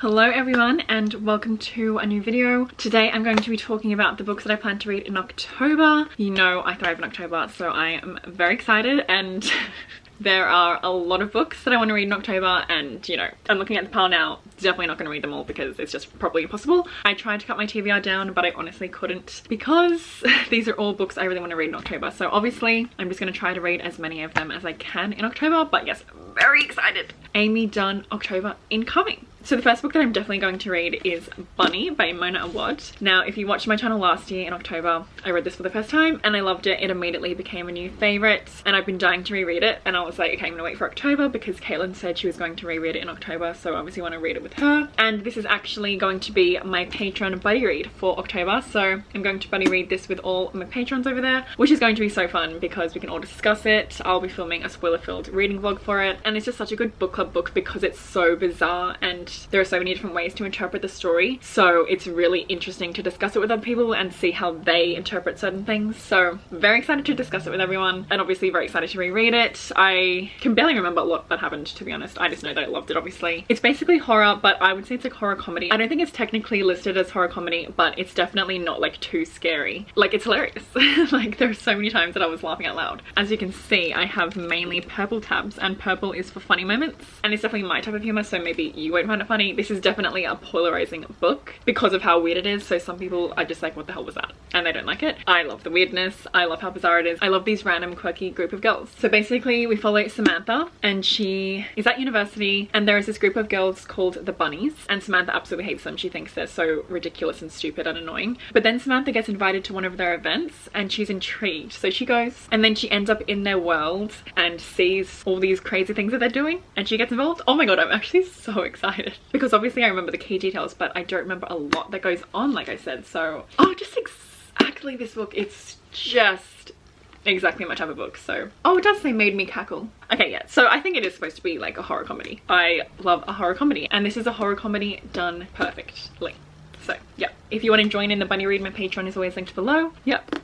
Hello everyone and welcome to a new video. Today I'm going to be talking about the books that I plan to read in October. You know I thrive in October, so I am very excited and there are a lot of books that I want to read in October, and you know, I'm looking at the pile now, definitely not going to read them all because it's just probably impossible. I tried to cut my TBR down but I honestly couldn't because these are all books I really want to read in October. So obviously I'm just going to try to read as many of them as I can in October, but yes, very excited. Amy Dunn October incoming. So the first book that I'm definitely going to read is Bunny by Mona Awad. Now, if you watched my channel last year in October, I read this for the first time and I loved it. It immediately became a new favourite and I've been dying to reread it. And I was like, okay, I'm gonna wait for October because Caitlin said she was going to reread it in October. So I obviously want to read it with her. And this is actually going to be my Patreon buddy read for October. So I'm going to buddy read this with all my patrons over there, which is going to be so fun because we can all discuss it. I'll be filming a spoiler-filled reading vlog for it. And it's just such a good book club book because it's so bizarre and there are so many different ways to interpret the story, so it's really interesting to discuss it with other people and see how they interpret certain things. So very excited to discuss it with everyone and obviously very excited to reread it. I can barely remember a lot that happened, to be honest. I just know that I loved it. Obviously it's basically horror, but I would say it's like horror comedy. I don't think it's technically listed as horror comedy, but it's definitely not like too scary. Like, it's hilarious. Like, there are so many times that I was laughing out loud. As you can see, I have mainly purple tabs and purple is for funny moments, and it's definitely my type of humor, so maybe you won't find it funny. This is definitely a polarizing book because of how weird it is. So some people are just like, what the hell was that? And they don't like it. I love the weirdness. I love how bizarre it is. I love these random quirky group of girls. So basically we follow Samantha and she is at university and there is this group of girls called the Bunnies, and Samantha absolutely hates them. She thinks they're so ridiculous and stupid and annoying. But then Samantha gets invited to one of their events and she's intrigued. So she goes and then she ends up in their world and sees all these crazy things that they're doing and she gets involved. Oh my god, I'm actually so excited because obviously I remember the key details, but I don't remember a lot that goes on, like I said. So just exactly this book, it's just exactly my type of book. So it does say made me cackle. Okay, yeah, so I think it is supposed to be like a horror comedy. I love a horror comedy and this is a horror comedy done perfectly. So yeah, if you want to join in the bunny read, my Patreon is always linked below. Yep,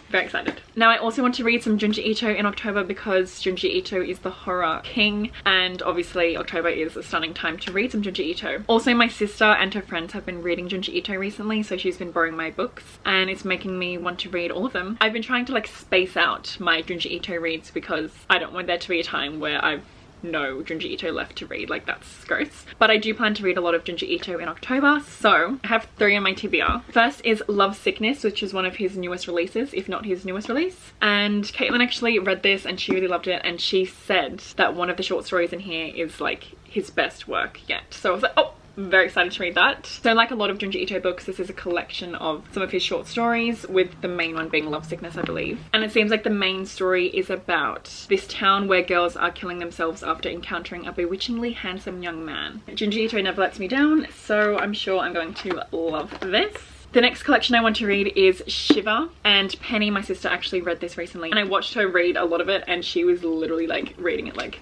very excited. Now I also want to read some Junji Ito in October because Junji Ito is the horror king and obviously October is a stunning time to read some Junji Ito. Also my sister and her friends have been reading Junji Ito recently, so she's been borrowing my books and it's making me want to read all of them. I've been trying to like space out my Junji Ito reads because I don't want there to be a time where I've no Junji Ito left to read. Like, that's gross. But I do plan to read a lot of Junji Ito in October, so I have 3 on my TBR. First is Love Sickness, which is one of his newest releases, if not his newest release. And Caitlin actually read this and she really loved it, and she said that one of the short stories in here is like his best work yet. So I was like, oh, very excited to read that. So like a lot of Junji Ito books, this is a collection of some of his short stories, with the main one being Love Sickness, I believe. And it seems like the main story is about this town where girls are killing themselves after encountering a bewitchingly handsome young man. Junji Ito never lets me down, so I'm sure I'm going to love this. The next collection I want to read is Shiver, and Penny, my sister, actually read this recently and I watched her read a lot of it and she was literally like reading it like,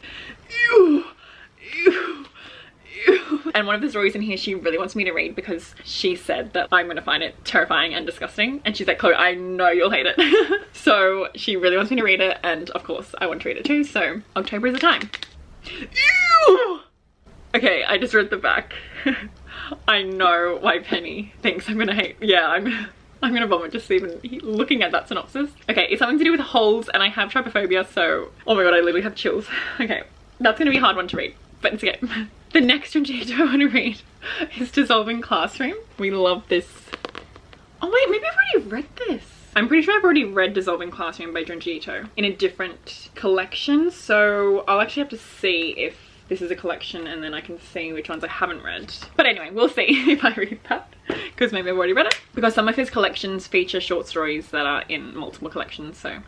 ew, ew. And one of the stories in here she really wants me to read because she said that I'm gonna find it terrifying and disgusting, and she's like, Chloe, I know you'll hate it. So she really wants me to read it and of course I want to read it too, so October is the time. Ew! Okay, I just read the back. I know why Penny thinks I'm gonna hate. Yeah, I'm gonna vomit just even looking at that synopsis. Okay, it's something to do with holes and I have trypophobia, so oh my god, I literally have chills. Okay, that's gonna be a hard one to read, but it's okay. The next Junji Ito I want to read is Dissolving Classroom. We love this. Oh wait, maybe I've already read this. I'm pretty sure I've already read Dissolving Classroom by Junji Ito in a different collection, so I'll actually have to see if this is a collection and then I can see which ones I haven't read. But anyway, we'll see if I read that because maybe I've already read it, because some of his collections feature short stories that are in multiple collections, so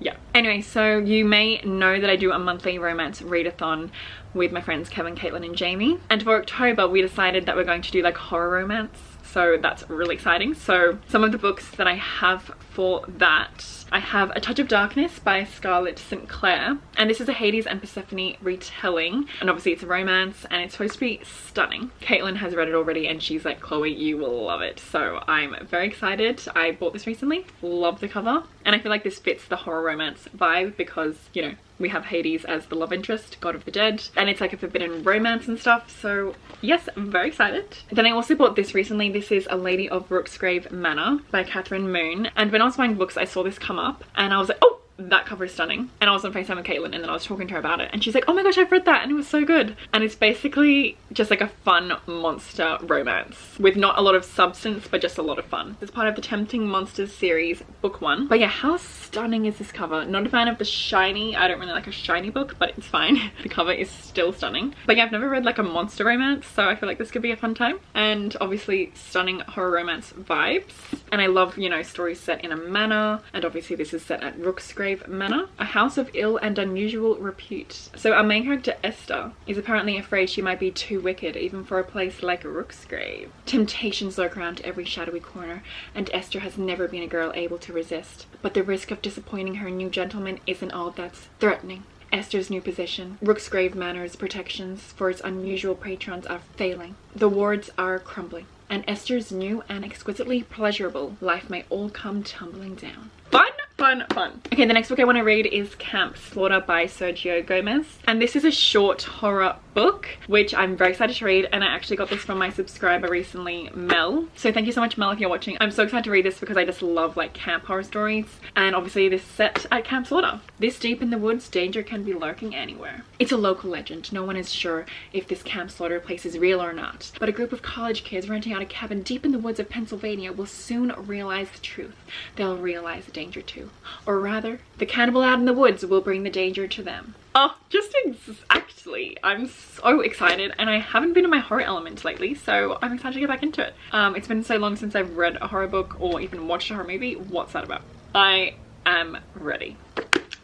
yeah. Anyway, so you may know that I do a monthly romance readathon with my friends Kevin, Caitlin and Jamie, and for October we decided that we're going to do like horror romance, so that's really exciting. So some of the books that I have for that, I have A Touch of Darkness by Scarlett St. Clair, and this is a Hades and Persephone retelling, and obviously it's a romance and it's supposed to be stunning. Caitlin has read it already and she's like, Chloe, you will love it, so I'm very excited. I bought this recently, love the cover, and I feel like this fits the horror romance vibe because, you know, we have Hades as the love interest, god of the dead, and it's like a forbidden romance and stuff. So yes, I'm very excited. Then I also bought this recently. This is A Lady of Rooksgrave Manor by Catherine Moon, and when I was buying books I saw this come up and I was like, oh, that cover is stunning. And I was on FaceTime with Caitlin and then I was talking to her about it and she's like, oh my gosh, I've read that and it was so good. And it's basically just like a fun monster romance with not a lot of substance but just a lot of fun. It's part of the Tempting Monsters series, book 1. But yeah, how stunning is this cover? Not a fan of the shiny, I don't really like a shiny book, but it's fine. The cover is still stunning. But yeah, I've never read like a monster romance, so I feel like this could be a fun time. And obviously stunning horror romance vibes. And I love, you know, stories set in a manor, and obviously this is set at Rooksgrave Manor, a house of ill and unusual repute. So our main character Esther is apparently afraid she might be too wicked even for a place like Rooksgrave. Temptations lurk around every shadowy corner and Esther has never been a girl able to resist. But the risk of disappointing her new gentleman isn't all that's threatening. Esther's new position, Rooksgrave Manor's protections for its unusual patrons, are failing. The wards are crumbling, and Esther's new and exquisitely pleasurable life may all come tumbling down. Fun, fun, fun. Okay, the next book I want to read is Camp Slaughter by Sergio Gomez. And this is a short horror book, which I'm very excited to read. And I actually got this from my subscriber recently, Mel. So thank you so much, Mel, if you're watching. I'm so excited to read this because I just love like camp horror stories. And obviously this is set at Camp Slaughter. This deep in the woods, danger can be lurking anywhere. It's a local legend. No one is sure if this Camp Slaughter place is real or not. But a group of college kids renting out a cabin deep in the woods of Pennsylvania will soon realize the truth. They'll realize the danger too. Or rather, the cannibal out in the woods will bring the danger to them. Oh, just exactly. I'm so excited and I haven't been in my horror element lately, so I'm excited to get back into it. It's been so long since I've read a horror book or even watched a horror movie. What's that about? I am ready.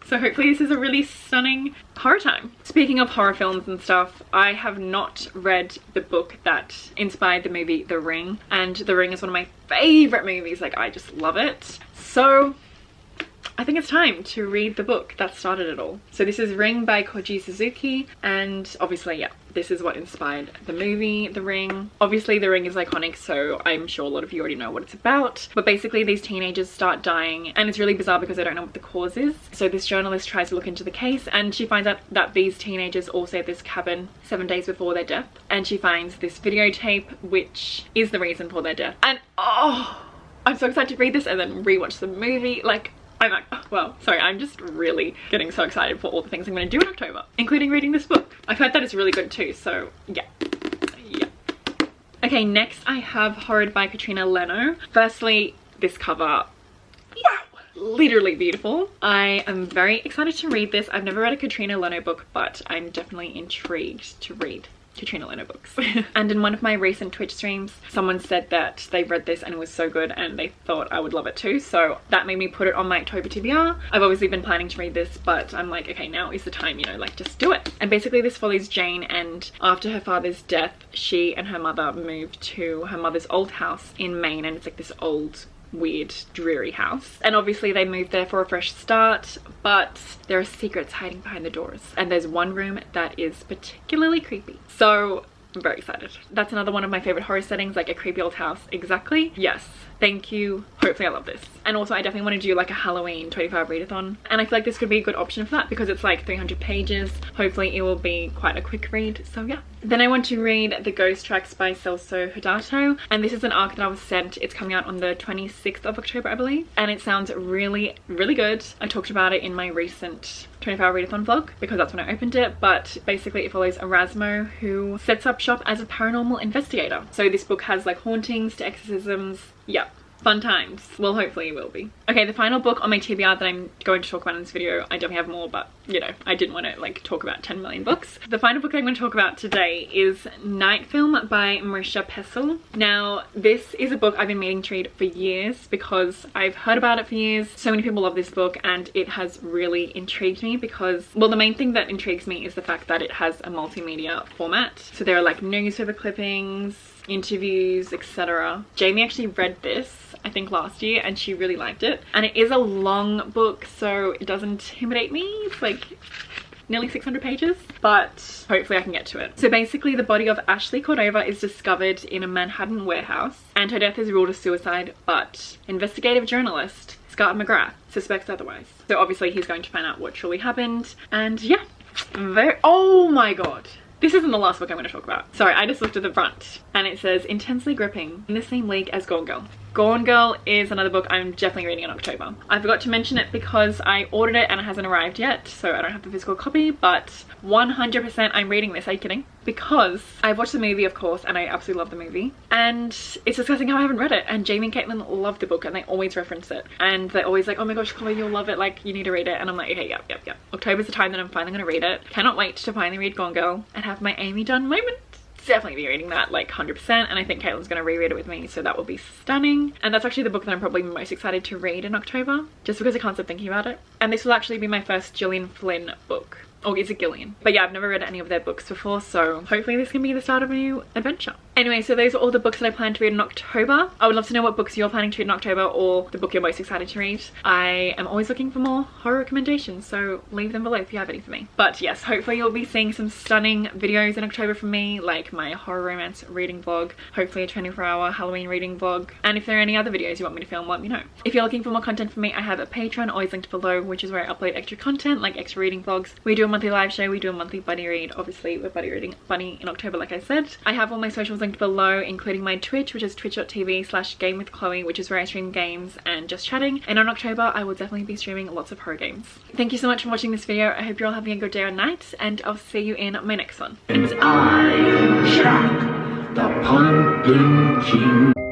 So hopefully this is a really stunning horror time. Speaking of horror films and stuff, I have not read the book that inspired the movie The Ring, and The Ring is one of my favorite movies. Like, I just love it. So I think it's time to read the book that started it all. So this is Ring by Koji Suzuki, and obviously, yeah, this is what inspired the movie The Ring. Obviously The Ring is iconic, so I'm sure a lot of you already know what it's about. But basically these teenagers start dying, and it's really bizarre because they don't know what the cause is. So this journalist tries to look into the case, and she finds out that these teenagers all stayed at this cabin 7 days before their death. And she finds this videotape, which is the reason for their death. And oh, I'm so excited to read this and then rewatch the movie. Like, I'm just really getting so excited for all the things I'm going to do in October, including reading this book. I've heard that it's really good too, so yeah. Okay, next I have Horrid by Katrina Leno. Firstly, this cover, wow, literally beautiful. I am very excited to read this. I've never read a Katrina Leno book, but I'm definitely intrigued to read Katrina Leno books. And in one of my recent Twitch streams, someone said that they read this and it was so good and they thought I would love it too, so that made me put it on my October TBR. I've obviously been planning to read this, but I'm like, okay, now is the time, you know, like, just do it. And basically this follows Jane, and after her father's death, she and her mother moved to her mother's old house in Maine, and it's like this old, weird, dreary house. And obviously they moved there for a fresh start, but there are secrets hiding behind the doors, and there's one room that is particularly creepy. So I'm very excited. That's another one of my favorite horror settings, like a creepy old house. Exactly. Yes. Thank you. Hopefully I love this. And also I definitely want to do like a Halloween 25 readathon, and I feel like this could be a good option for that because it's like 300 pages. Hopefully it will be quite a quick read, so yeah. Then I want to read The Ghost Tracks by Celso Hudato, and this is an arc that I was sent. It's coming out on the 26th of October, I believe, and it sounds really, really good. I talked about it in my recent 24-hour readathon vlog because that's when I opened it, but basically it follows Erasmo, who sets up shop as a paranormal investigator. So this book has like hauntings to exorcisms. Yeah, fun times. Well, hopefully it will be. Okay, the final book on my TBR that I'm going to talk about in this video, I definitely have more, but you know, I didn't want to like talk about 10 million books. The final book I'm going to talk about today is Night Film by Marisha Pessl. Now, this is a book I've been meaning to read for years because I've heard about it for years. So many people love this book and it has really intrigued me because, well, the main thing that intrigues me is the fact that it has a multimedia format. So there are like newspaper clippings, interviews, etc. Jamie actually read this, I think last year, and she really liked it. And it is a long book, so it does intimidate me. It's like nearly 600 pages, but hopefully I can get to it. So basically the body of Ashley Cordova is discovered in a Manhattan warehouse, and her death is ruled a suicide, but investigative journalist Scott McGrath suspects otherwise. So obviously he's going to find out what truly happened. And yeah, oh my god. This isn't the last book I'm going to talk about. Sorry, I just looked at the front and it says intensely gripping, in the same league as Gone Girl. Gone Girl is another book I'm definitely reading in October. I forgot to mention it because I ordered it and it hasn't arrived yet, so I don't have the physical copy, but 100% I'm reading this. Are you kidding? Because I've watched the movie, of course, and I absolutely love the movie, and it's discussing how I haven't read it, and Jamie and Caitlin love the book and they always reference it, and they're always like, oh my gosh, Chloe, you'll love it, like you need to read it. And I'm like, okay, yep. October's the time that I'm finally gonna read it. Cannot wait to finally read Gone Girl and have my Amy Dunn moment. Definitely be reading that, like 100%, and I think Caitlin's gonna reread it with me, so that will be stunning. And that's actually the book that I'm probably most excited to read in October, just because I can't stop thinking about it. And this will actually be my first Gillian Flynn book. Or is it Gillian? But yeah, I've never read any of their books before, so hopefully this can be the start of a new adventure. Anyway, so those are all the books that I plan to read in October. I would love to know what books you're planning to read in October, or the book you're most excited to read. I am always looking for more horror recommendations, so leave them below if you have any for me. But yes, hopefully you'll be seeing some stunning videos in October from me, like my horror romance reading vlog, hopefully a 24-hour Halloween reading vlog, and if there are any other videos you want me to film, let me know. If you're looking for more content from me, I have a Patreon, always linked below, which is where I upload extra content, like extra reading vlogs. We do a monthly live show, we do a monthly buddy read. Obviously we're buddy reading Bunny in October, like I said. I have all my socials linked below, including my Twitch, which is twitch.tv/gamewithchloe, which is where I stream games and just chatting. And in October I will definitely be streaming lots of horror games. Thank you so much for watching this video. I hope you're all having a good day or night, and I'll see you in my next one. And I am Jack, the Pumpkin King.